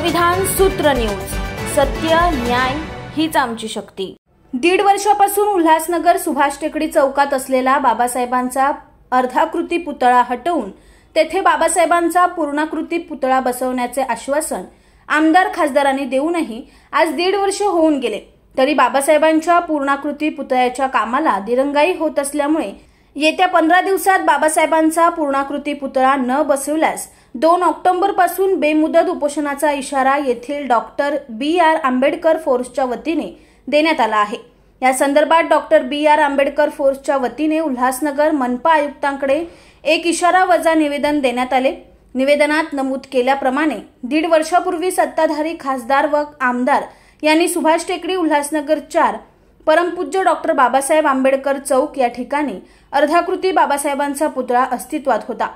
संविधान सूत्र न्यूज, सत्य न्याय हीच आमची शक्ती। 1.5 वर्षापासून उल्हासनगर सुभाष टेकडी चौकात असलेला बाबासाहेबांचा अर्धाकृती पुतळा हटवून तेथे बाबासाहेबांचा पूर्णाकृती पुतळा बसवण्याचे आश्वासन आमदार खासदारांनी देऊनही आज 1.5 वर्ष होऊन गेले तरी बाबासाहेबांच्या पूर्णाकृती पुतळ्याच्या कामाला दिरंगाई होत असल्यामुळे येत्या 15 दिवसात बाबासाहेबांचा पूर्णाकृती पुतळा न बसवल्यास 2 ऑक्टोबर पासून बेमुदत उपोषणाचा इशारा येथील डॉक्टर B.R. आंबेडकर फोर्सच्या वतीने देण्यात आला आहे। या संदर्भात डॉक्टर B.R. आंबेडकर फोर्सच्या वतीने उल्हासनगर मनपा आयुक्तांकडे एक इशारा वजा निवेदन देण्यात आले। निवेदनात नमूद केल्याप्रमाणे 1.5 वर्षापूर्वी सत्ताधारी खासदार व आमदार यांनी सुभाष टेकडी उल्हासनगर 4 परमपूज्य डॉक्टर बाबासाहेब आंबेडकर चौक या ठिकाणी अर्धाकृती बाबासाहेबांचा पुतळा अस्तित्वात होता।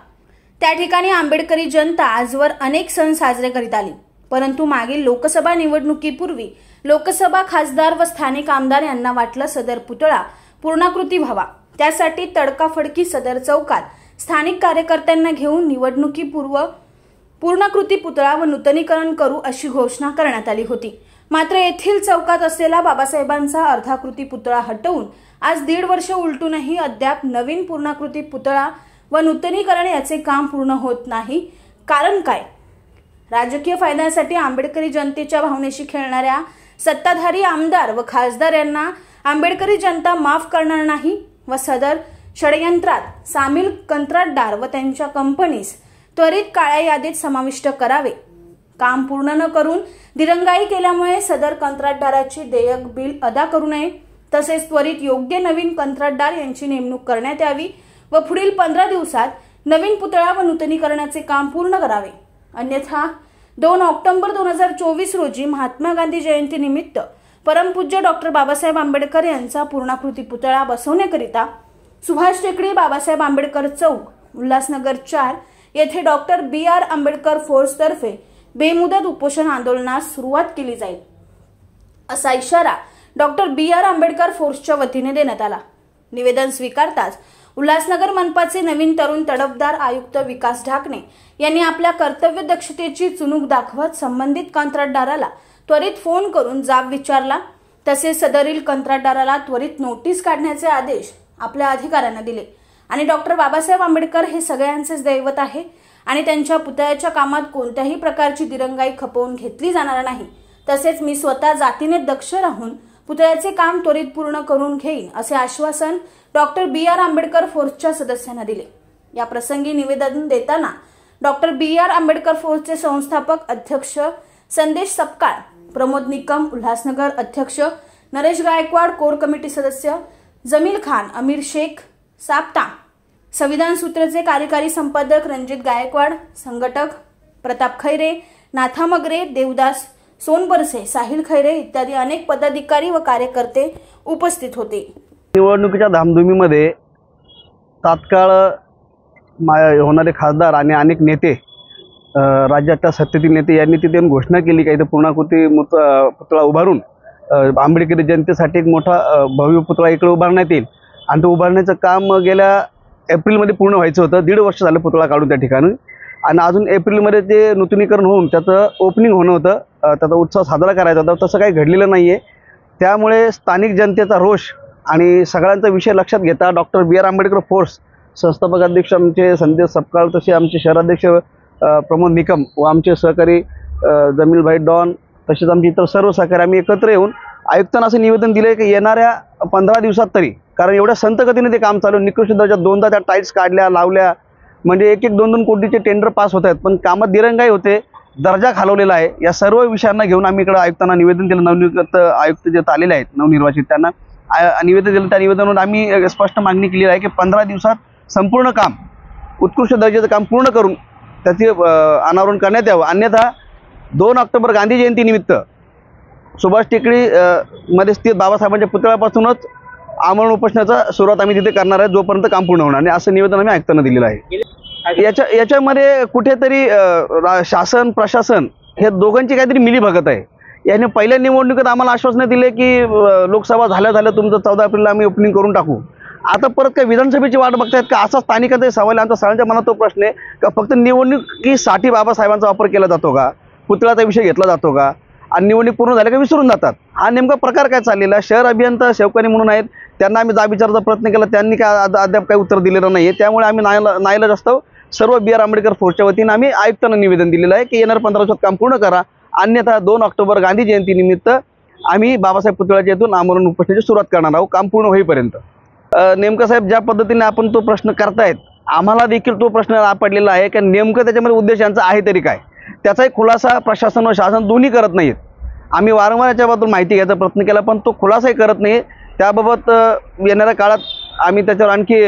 त्या ठिकाणी आंबेडकरी जनता आजवर अनेक सण साजरे करीत आली, परंतु मागील लोकसभा निवडणुकीपूर्वी लोकसभा खासदार व स्थानिक आमदार यांना वाटलं सदर पुतळा पूर्णाकृती व्हावा। त्यासाठी तडकाफडकी सदर चौकात स्थानिक कार्यकर्त्यांना घेऊन निवडणुकीपूर्व पूर्णाकृती पुतळा व नूतनीकरण करू अशी घोषणा करण्यात आली होती। मात्र येथील चौकात असलेला बाबासाहेबांचा अर्धाकृती पुतळा हटवून आज 1.5 वर्ष उलटूनही अद्याप नवीन पूर्णाकृती पुतळा व नूतनीकरण याचे काम पूर्ण होत नाही। कारण काय? राजकीय फायद्यासाठी आंबेडकरी जनतेच्या भावनेशी खेळणाऱ्या सत्ताधारी आमदार व खासदार यांना आंबेडकरी जनता माफ करणार नाही व सदर षडयंत्रात सामील कंत्राटदार व त्यांच्या कंपनीस त्वरित काळ्या यादीत समाविष्ट करावे। काम पूर्ण न करून दिरंगाई केल्यामुळे सदर कंत्राटदाराची देयक बिल अदा करू नये, तसेच त्वरित योग्य नवीन कंत्राटदार यांची नेमणूक करण्यात यावी व पुढील 15 दिवसात नवीन पुतळा व नूतनीकरणाचे काम पूर्ण करावे। अन्यथा 2 ऑक्टोबर 2024 रोजी महात्मा गांधी जयंती निमित्त परमपूज्य डॉक्टर बाबासाहेब आंबेडकर यांचा पूर्णाकृती पुतळा बसवण्याकरिता सुभाष टेकडी बाबासाहेब आंबेडकर चौक उल्हासनगर 4 येथे डॉक्टर B.R. आंबेडकर फोर्स तर्फे बेमुदत उपोषण आंदोलनास सुरुवात केली जाईल, असा इशारा डॉक्टर B.R. आंबेडकर फोर्सच्या वतीने देण्यात आला। निवेदन स्वीकारताच उल्हासनगर मनपाचे नवीन तरुण तडफदार आयुक्त विकास ढाकणे यांनी आपल्या कर्तव्य दक्षतेची चुणूक दाखवत संबंधित कंत्राटदाराला त्वरित फोन करून जाब विचारला, तसेच सदरील कंत्राटदाराला त्वरित नोटीस काढण्याचे आदेश आपल्या अधिकाऱ्यांना दिले आणि डॉक्टर बाबासाहेब आंबेडकर हे सगळ्यांचेच दैवत आहे आणि त्यांच्या पुतळ्याच्या कामात कोणत्याही प्रकारची दिरंगाई खपवून घेतली जाणार नाही। तसेच मी स्वतः जातीने दक्ष राहून पुतळ्याचे काम त्वरित पूर्ण करून घेईन असे आश्वासन डॉक्टर B.R. आंबेडकर फोर्सच्या सदस्यांना दिले। या प्रसंगी निवेदन देताना डॉक्टर B.R. आंबेडकर फोर्सचे संस्थापक अध्यक्ष संदेश सपकाळ, प्रमोद निकम उल्हासनगर अध्यक्ष, नरेश गायकवाड कोर कमिटी सदस्य, जमील खान, अमीर शेख साप्ता, संविधान सूत्रचे कार्यकारी संपादक रणजित गायकवाड, संघटक प्रताप खैरे, नाथा मगरे, देवदास सोनबरसे, साहिल खैरे इत्यादी अनेक पदाधिकारी व कार्यकर्ते उपस्थित होते। निवडणुकीच्या धामधुमीमध्ये तात्काळ होणारे खासदार आणि अनेक नेते, राज्याच्या सत्तेतील नेते यांनी तिथे घोषणा केली की इथे पूर्णाकृती पुतळा उभारून आंबेडकरी जनतेसाठी एक मोठा भव्य पुतळा इकडे उभारण्यात येईल आणि तो उभारण्याचं काम गेल्या एप्रिलमध्ये पूर्ण व्हायचं होतं। 1.5 वर्ष झालं पुतळा काढून त्या ठिकाणी आणि अजून एप्रिलमध्ये ते नूतनीकरण होऊन त्याचं ओपनिंग होणं होतं, त्याचा उत्सव साजरा करायचा होता। तसं काही घडलेलं नाही आहे। त्यामुळे स्थानिक जनतेचा रोष आणि सगळ्यांचा विषय लक्षात घेता डॉक्टर B.R. आंबेडकर फोर्स संस्थापक अध्यक्ष आमचे संदेश सपकाळ, तसे आमचे शहराध्यक्ष प्रमोद निकम व आमचे सहकारी जमीलभाई डॉन, तसेच आमचे इतर सर्व सहकारी आम्ही एकत्र येऊन आयुक्तांना असं निवेदन दिलं की येणाऱ्या 15 दिवसात तरी, कारण एवढ्या संत गतीने ते काम चालू, निकृष्ट दर्जात 2दा त्या टाईल्स काढल्या लावल्या, म्हणजे 1-2 कोटीचे टेंडर पास होत आहेत, पण कामात दिरंगाई होते, दर्जा खालवलेला आहे। या सर्व विषयांना घेऊन आम्ही इकडे आयुक्तांना निवेदन दिलं। नवनियुक्त आयुक्त जे आलेले आहेत नवनिर्वाचित त्यांना निवेदन दिलं। त्या निवेदनावर आम्ही स्पष्ट मागणी केली आहे की 15 दिवसात संपूर्ण काम, उत्कृष्ट दर्जाचं काम पूर्ण करून त्याचे अनावरण करण्यात यावं। अन्यथा 2 ऑक्टोबर गांधी जयंती निमित्त सुभाष टेकडी मध्ये स्थित बाबासाहेबांच्या पुतळ्यापासूनच आमरण उपोषणाचा सुरुवात आम्ही तिथे करणार आहे जोपर्यंत काम पूर्ण होणार नाही, असं निवेदन आम्ही आयुक्तांना दिलेलं आहे। याच्यामध्ये कुठेतरी शासन प्रशासन हे दोघांची काहीतरी मिलीभगत आहे। याने पहिल्या निवडणुकीत आम्हाला आश्वासन दिले की लोकसभा झाल्या तुमचं 14 एप्रिलला आम्ही ओपनिंग करून टाकू। आता परत काय विधानसभेची वाट बघतायत का असा स्थानिकांचा सवाल आमच्या सगळ्यांच्या मनात तो प्रश्न आहे का फक्त निवडणुकीसाठी बाबासाहेबांचा वापर केला जातो का? पुतळ्याचा विषय घेतला जातो का आणि निवडणूक पूर्ण झाल्या का विसरून जातात. हा नेमका प्रकार काय चाललेला आहे. शहर अभियंता शेवकानी म्हणून आहेत, त्यांना आम्ही जाब विचारायचा प्रयत्न केला, त्यांनी काय अद्याप काही उत्तर दिलेलं नाही आहे. त्यामुळे आम्ही नाईलाज असतो सर्व बी आर आंबेडकर फोर्सच्या वतीनं आम्ही आयुक्तांना निवेदन दिलेलं आहे की येणाऱ्या 15 दिवसात काम पूर्ण करा, अन्यथा 2 ऑक्टोबर गांधी जयंतीनिमित्त आम्ही बाबासाहेब पुतळ्याच्या इथून आमरण उपोषणाची सुरुवात करणार आहोत काम पूर्ण होईपर्यंत. नेमकं साहेब ज्या पद्धतीने आपण तो प्रश्न करतायत, आम्हाला देखील तो प्रश्न पडलेला आहे की नेमकं त्याच्यामध्ये उद्देश यांचा आहे तरी काय. त्याचाही खुलासा प्रशासन व शासन दोन्ही करत नाहीत. आम्ही वारंवार याच्याबद्दल माहिती घ्यायचा प्रयत्न केला पण तो खुलासाही करत नाही. त्याबाबत येणाऱ्या काळात आम्ही त्याच्यावर आणखी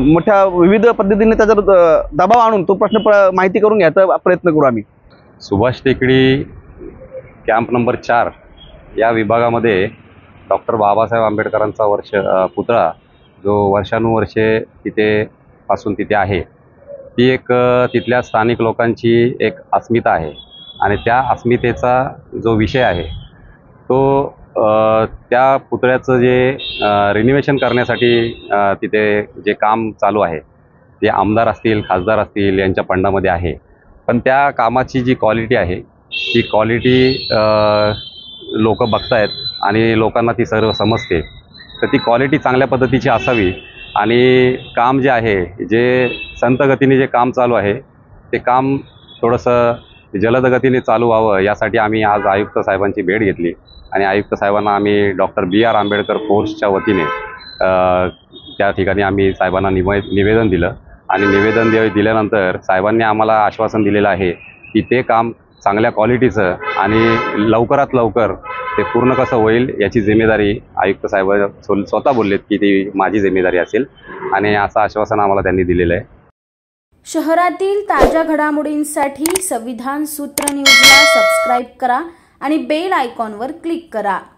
मोठ्या विविध पद्धतीने त्याच्यावर दबाव आणून तो प्रश्न माहिती करून घ्यायचा प्रयत्न करू आम्ही. सुभाष टेकडी कॅम्प नंबर 4 या विभागामध्ये डॉक्टर बाबासाहेब आंबेडकरांचा पुतळा जो वर्षानुवर्षे तिथे आहे, ती एक तिथल्या स्थानिक लोकांची एक अस्मिता आहे आणि त्या अस्मितेचा जो विषय आहे तो त्या पुतळ्याचं जे रिनोव्हेशन करण्यासाठी तिथे जे काम चालू आहे ते आमदार असतील, खासदार असतील यांच्या फंडामध्ये आहे. पण त्या कामाची जी क्वालिटी आहे ती क्वालिटी लोक बघतायत आणि लोकांना ती सर्व समजते. तर ती क्वालिटी चांगल्या पद्धतीची असावी आणि काम जे आहे, जे संत गतीने जे काम चालू आहे ते काम थोडंसं जलद गतीने चालू व्हावं यासाठी आम्ही आज आयुक्त साहेबांची भेट घेतली आणि आयुक्त साहेबांना आम्ही डॉक्टर बी आर आंबेडकर फोर्सच्या वतीने त्या ठिकाणी आम्ही साहेबांना निवेदन दिलं आणि निवेदन दिल्यानंतर साहेबांनी आम्हाला आश्वासन दिलेलं आहे की ते काम चांगल्या क्वालिटीचं आणि लवकरात लवकर ते पूर्ण कसं होईल याची जिम्मेदारी आयुक्त साहेब स्वतः बोललेत की ती माझी जिम्मेदारी असेल आणि असं आश्वासन आम्हाला त्यांनी दिलेलं आहे. शहरातील ताज्या घडामोडींसाठी संविधान सूत्र न्यूजला सबस्क्राईब करा आणि बेल आयकॉनवर क्लिक करा.